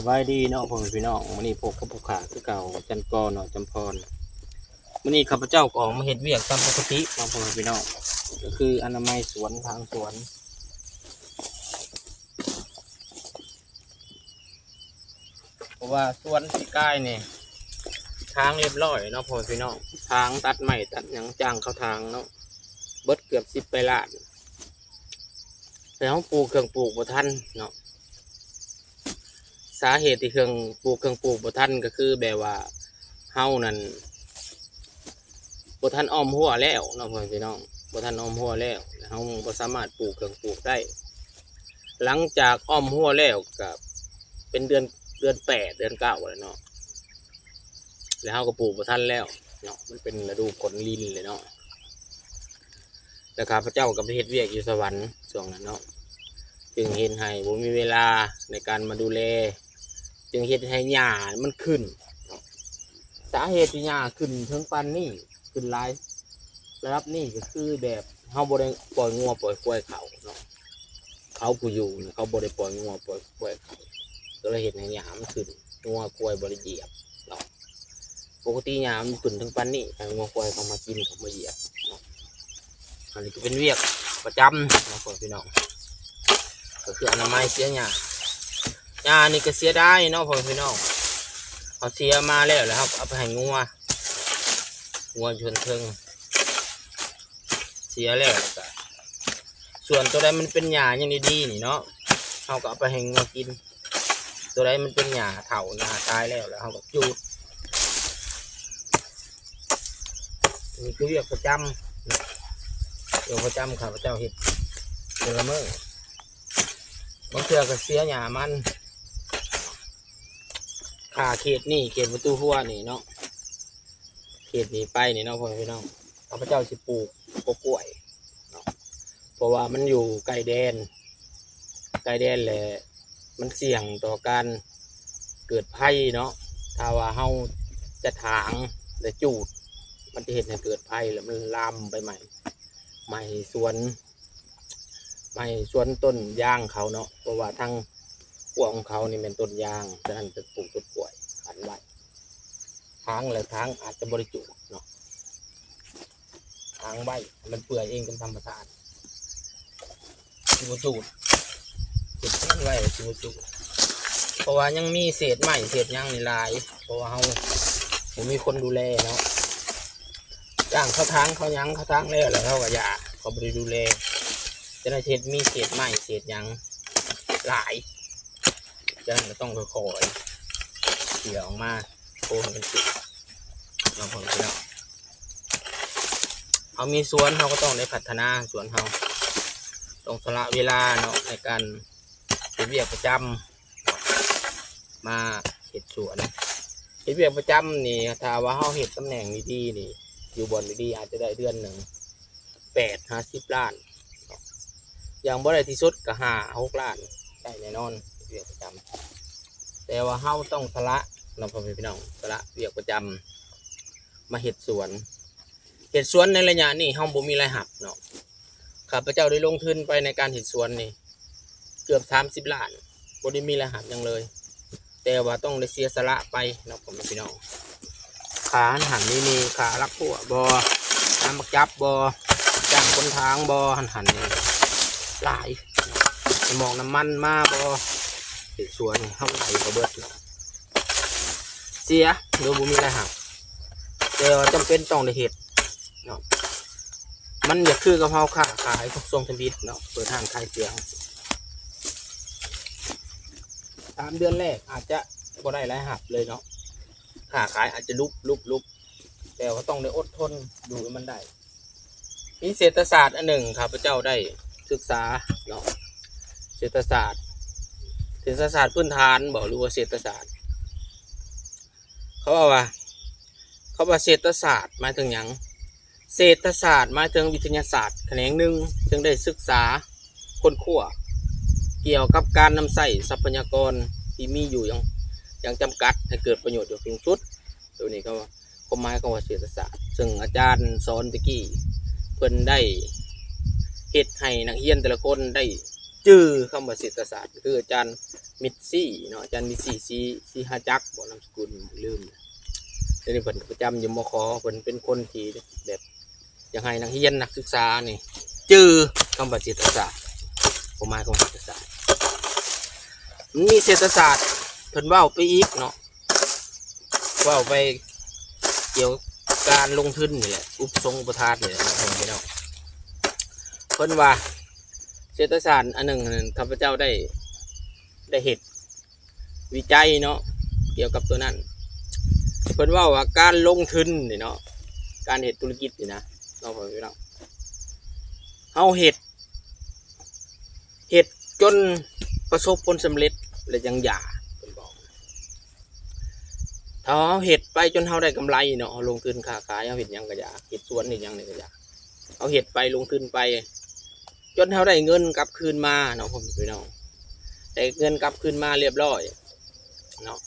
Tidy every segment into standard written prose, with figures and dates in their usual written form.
บายดีเนาะพ่อแม่พี่น้องมื้อนี้พบกับผู้ขาคือเก่าจันกรเนาะจำพรมื้อนี้ข้าพเจ้าก็ออกมาเฮ็ดเวียกตามปกติเนาะพ่อแม่พี่น้องก็คืออนามัยสวนทางสวนเพราะว่าสวนที่ใกล้นี่ทางเรียบร้อยเนาะพ่อแม่พี่น้องทางตัดไม้ตัดหยังจ้างเข้าทางเนาะเบิดเกือบ10 ไปล้านแต่เฮาปลูกเครื่องปลูกบ่ทันเนาะสาเหตุที่เครื่องปลูกบ่ทันก็คือแบบว่าเฮานั่นบ่ทันอ้อมหัวแล้วเนาะพ่อพี่น้องบ่ทันอ้อมหัวแล้วเฮาบ่สามารถปลูกเครื่องปลูกได้หลังจากอ้อมหัวแล้วก็เป็นเดือน8เดือน9แล้วเนาะแล้วเฮาก็ปลูกบ่ทันแล้วเนาะมันเป็นฤดูฝนลินเลยเนาะแล้วข้าพเจ้าก็ไปเฮ็ดเวียกอยู่สวรรค์ช่วงนั้นเนาะจึงเฮ็ดให้บ่มีเวลาในการมาดูแลจึงเฮ็ดให้หญ้ามันขึ้นสาเหตุที่หญ้าขึ้นถึงปานนี้ขึ้นหลายระดับนี้ก็คือแบบเขาบ่ได้ปล่อยงัวปล่อยควายเขาเนาะเขาผู้อยู่เขาบ่ได้ปล่อยงัวปล่อยควายเขาก็เลยเห็นให้หญ้ามันขึ้นงัวควายบ่ได้เหยียบเนาะปกติหญ้ามันขึ้นถึงปานนี้ให้งัวควายเขามากินเขามาเหยียบเนาะอันนี้ก็เป็นเวียกประจำนะพี่น้องก็คืออนามัยเสียหญ้านี่ก็เสียได้เนาะพี่น้องเขาเสียมาแล้วครับเอาไปให้งัวชนเทิงเสียแล้วก็ส่วนตัวใดมันเป็นหญ้าอย่างดีๆนี่เนาะเขาก็เอาไปให้งัวกินตัวใดมันเป็นหญ้าเถาหญ้าตายแล้วเขาก็จูดนี่คือเรียกประจำเรียกประจำข้าพเจ้าเห็ดเดือนละมื้อบางเทื่อก็เสียหญ้ามันขาเขตนี่เขตประตูหัวนี่เนาะเขตนี้ไปนี่เนาะพ่อพี่น้องข้าพเจ้าสิปลูกกล้วยเนาะเพราะว่ามันอยู่ใกล้แดนแหละมันเสี่ยงต่อการเกิดภัยเนาะถ้าว่าเฮาจะถางและจูดมันจะเห็นให้เกิดภัยแล้วมันลามไปใหม่สวนต้นยางเขาเนาะเพราะว่าทั้งพวกของเขานี่เป็นต้นยางฉะนั้นจะปลูกต้นกล้วยขันไว้ทางอาจจะบริจุเนาะทางใบมันเปื่อยเองเป็นธรรมชาติชิวจูดจุดนั้นไว้ชิวจูดเพราะว่ายังมีเศษไม้เศษยางในลายเพราะว่าผมมีคนดูแลเนาะจ้างเขาทางเขายังเขาทางแล้วเขาก็อย่าเขาบริดูแลจะได้เศษมีเศษไม้เศษยางหลายจะต้องคอยเกี่ยวออกมาโค้งเป็นจุดเราผลไปแล้วเขามีสวนเขาก็ต้องได้พัฒนาสวนเขาต้องสละเวลาเนาะในการเวียกประจำมาเห็ดสวนเวียกประจำนี่ถ้าว่าเขาเห็ดตำแหน่งดีๆนี่อยู่บนดีๆอาจจะได้เดือนหนึ่ง8-50 ล้านอย่างบ่ได้ที่สุดก็5-6 ล้านได้แน่นอนเวียกประจำแต่ว่าเขาต้องสละเราพ่อพี่น้องสละเวียกประจำมาเห็ดสวนในระยะนี้เขาบ่มีรายหับเนาะข้าพเจ้าได้ลงทุนไปในการเห็ดสวนนี่เกือบ30 ล้านบ่ได้มีรายหับยังเลยแต่ว่าต้องได้เสียสละไปเนาะพ่อพี่น้องขาหันนี่มีขาลักพวกบอน้ำมักจับบอจ้างคนทางบอหันนี่หลายมองน้ำมันมาบอเห็ดสวนเข้าไหลกระเบิดเสียโดยบุมีอะไรหักแต่ว่าจำเป็นต้องได้เห็ดเนาะมันอยากคือกะเพราขาขายพวกทรงทบิดเนาะเปิดห้างขายเสียง3 เดือนแรกอาจจะบ่ได้รายหับเลยเนาะขาขายอาจจะลุกแต่ว่าต้องได้อดทนดูมันได้มีเศรษฐศาสตร์อันหนึ่งครับพระเจ้าได้ศึกษาเนาะเศรษฐศาสตร์พื้นฐานบอกรู้ว่าเศรษฐศาสตร์เขาบอกว่าเศรษฐศาสตร์หมายถึงอย่างเศรษฐศาสตร์หมายถึงวิทยาศาสตร์แขนงหนึ่งจึงได้ศึกษาค้นคว้าเกี่ยวกับการนำใช้ทรัพยากรที่มีอยู่อย่างจำกัดให้เกิดประโยชน์อย่างสูงสุดตัวนี้ก็หมายของว่าเศรษฐศาสตร์ซึ่งอาจารย์สอนตะกี้เพิ่นได้เฮ็ดให้นักเรียนแต่ละคนได้ จื้อคำว่าเศรษฐศาสตร์คืออาจารย์มิตรซี่เนาะอาจารย์มิตรซี่ซีหาจักบ่นามสกุลลืมเดี๋ยวนี้เพิ่นประจำอยู่มขเพิ่นเป็นคนที่แบบอย่างให้นักเรียนนักศึกษานี่จื้อคำว่าเศรษฐศาสตร์ประมาณของเศรษฐศาสตร์มีเศรษฐศาสตร์เพิ่นเว้าไปอีกเนาะเว้าไปเกี่ยวการลงทุนนี่แหละอุปสงค์อุปทานนี่แหละพี่น้องเพิ่นว่าเศรษฐศาสตร์อันหนึ่งข้าพเจ้าได้เหตุวิจัยเนาะเกี่ยวกับตัวนั้นเพิ่นว่าการลงทุนนี่เนาะการเหตุธุรกิจนี่นะเราพอพี่น้องเฮาเหตุจนประสบผลสำเร็จและยังหย่าเพิ่นบอกถ้าเฮาเหตุไปจนเฮาได้กำไรเนาะลงทุนค้าขายเฮาเฮ็ดหยังก็อย่าเฮ็ดสวนนี่หยังนี่ก็อย่าเอาเหตุไปลงทุนไปจนเขาได้เงินกลับคืนมาเนาะผมพี่น้องได้เงินกลับคืนมาเรียบร้อยเนาะ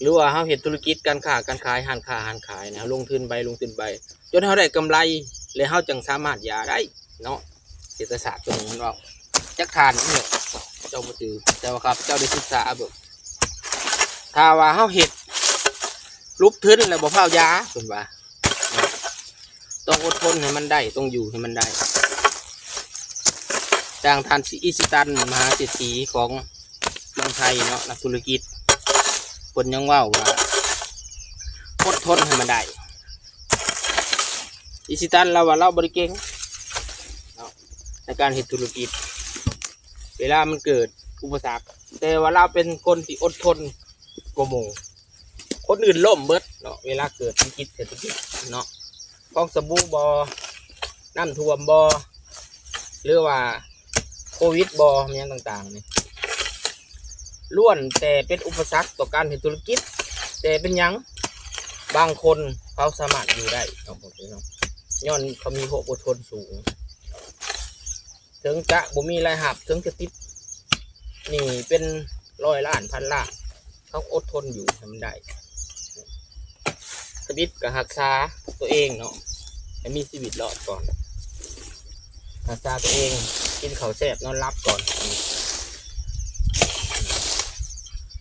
หรือว่าเขาเห็นธุรกิจการค้าการขายหันค้าหันขายนะลงทุนไปจนเขาได้กำไรเลยเขาจึงสามารถหย่าได้เนาะเศรษฐศาสตร์ตรงนี้เราจักทานเนี่ยเจ้าบ่ถือแต่ว่าครับเจ้าได้ศึกษาแบบถ้าว่าเขาเห็ดลุกทึนแล้วบ่เผายาเป็นว่าต้องอดทนให้มันได้ต้องอยู่ให้มันได้ดังท่านอิชิตันมหาเศรษฐีของเมืองไทยเนาะนักธุรกิจคนยังว่าอดทนให้มันได้อิชิตันเราว่าเราบริเก่งในการเฮ็ดธุรกิจเวลามันเกิดอุปสรรคแต่ว่าเราเป็นคนที่อดทนกว่าหมู่คนอื่นล่มเบิดเนาะเวลาเกิดธุรกิจเศรษฐกิจเนาะฟองสบู่บอน้ำท่วมบอหรือว่าโควิดบอมีอย่างต่างๆนี่ล้วนแต่เป็นอุปสรรคต่อการเฮ็ดธุรกิจแต่เป็นยังบางคนเขาสามารถอยู่ได้ครับผมพี่น้องย้อนเขามีความอดทนสูงถึงจะบ่มีรายรับถึงจะติดนี่เป็น100 ล้านพันล้านเขาอดทนอยู่ทำได้ชีวิตกับรักษาตัวเองเนาะให้มีชีวิตรอดก่อนรักษาตัวเองกินข้าวแซ่บนอนรับก่อน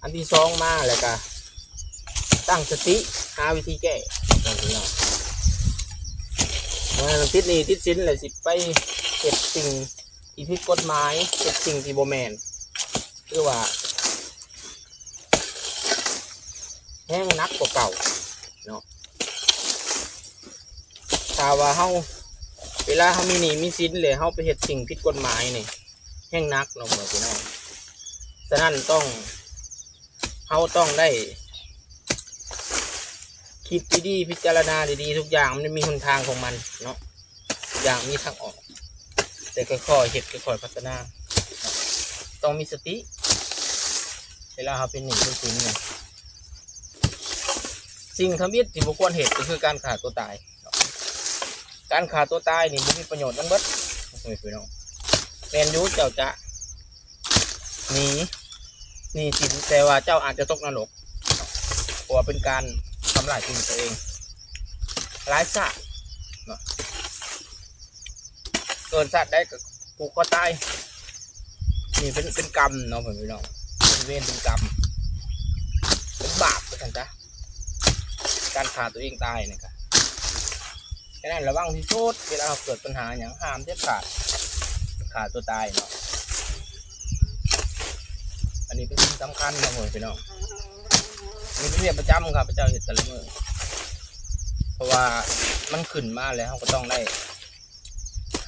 อันที่สองมาแล้วก็ตั้งสติหาวิธีแก้เนาะติดหนี้ติดสินเลยสิไปเก็บสิ่งที่ผิดกฎหมายเก็บสิ่งที่บ่แม่นคือว่าแห้งนักกว่าเก่าเนาะถ้าว่าเฮาเวลาเฮามีหนี้มีสินเลยเฮาไปเฮ็ดสิ่งผิดกฎหมายนี่แห้งนักเนาะพี่น้องฉะนั้นเฮาต้องได้คิดดีๆพิจารณาดีๆทุกอย่างมันมีหนทางของมันเนาะทุกอย่างมีทางออกแต่ค่อยๆเฮ็ดค่อยๆพัฒนาต้องมีสติเวลาเฮาเป็นหนี้เป็นสินเนี่ยสิ่งทำอิฐที่บุคคลเหตุก็คือการฆ่าตัวตายการฆ่าตัวตายนี่บ่มีประโยชน์ทั้งเบิดพี่น้องแม่นอยู่เจ้าจะหนีสินแต่ว่าเจ้าอาจจะตกนรกเพราะว่าเป็นการทำลายชีวิตตัวเองร้ายซะเกินสัตว์ได้กับผูกคอตายนี่เป็นกรรมเนาะพี่น้องเป็นเวรเป็นกรรมเป็นบาปไปกันจ้ะการฆ่าตัวเองตายนะครับฉะนั้นระวังที่สุดเวลาเกิดปัญหาอย่างห้ามเด็ดขาดฆ่าตัวตายเนาะอันนี้เป็นสิ่งสำคัญนะพี่น้องมีเรื่องประจำครับพระเจ้าเห็นแต่ละมือเพราะว่ามันขึ้นมาแล้วเขาก็ต้องได้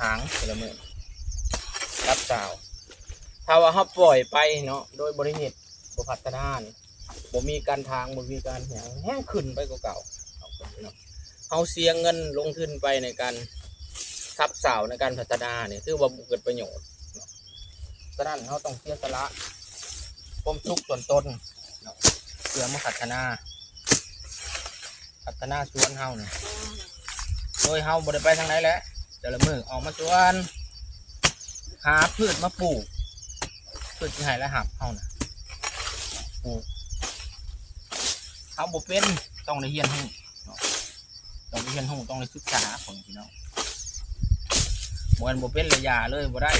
หางแต่ละมือรับสาวถ้าว่าเขาปล่อยไปเนาะโดยบริเหตุบ่พัฒนาบ่มีการทางบ่มีการแห้งขึ้นไปกว่าเก่าเขาเสียเงินลงทุนไปในการทับสาวในการพัฒนาเนี่ยคือว่าเกิดประโยชน์ฉะนั้นเขาต้องเสียสละความสุขส่วนตนเพื่อมาพัฒนาสวนเฮาเนี่ยโดยเฮาบ่ได้ไปทางไหนแล้วแต่ละมือออกมาสวนหาพืชมาปลูกพืชที่ให้และหับเฮานะปลูกเฮาบ่เป็นต้องได้เรียนรู้ต้องได้ศึกษาของพี่น้องบ่เป็นระยะเลยบ่ได้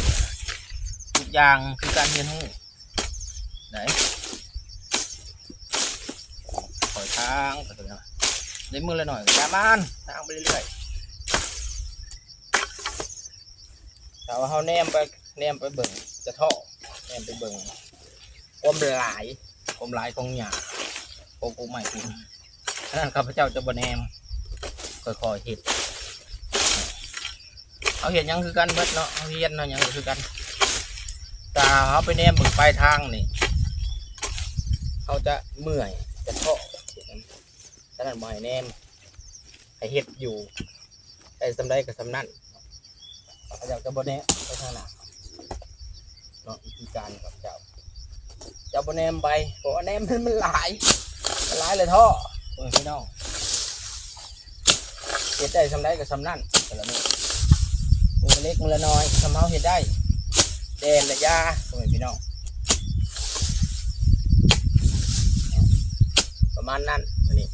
ทุกอย่างคือการเรียนรู้ไหนปล่อยทางไปตัวนี้ได้มือละหน่อยกระมันทางไปเรื่อยๆแต่ว่าเขาแนมไปเบิ่งจะท่อแนมไปเบิ่งความหลายของหยาของกูใหม่คุณฉะนั้นข้าพเจ้าจะบ่แนมค่อยๆเห็ดเอาเห็ดยังคือกันเบิดเนาะเอาเห็ดเนาะยังคือกันแต่เขาไปแนมเบิ่งปลายทางนี่เขาจะเมื่อยจะท่อฉะนั้นบ่ให้แนมให้เห็ดอยู่ไอ้สำได้กับสำนั่นเขาจะบ่แนมไปทางหน้าเนาะวิธีการของเจ้าบ่แนมไปเพราะแนมมันหลายเลยท่อพี่น้องเห็ดได้สำได้กับสำนั่นแต่ละมื้อมือเล็กมือละน้อยทำเฮาเห็ดได้แดนและยาพี่น้องประมาณนั้นอันนี้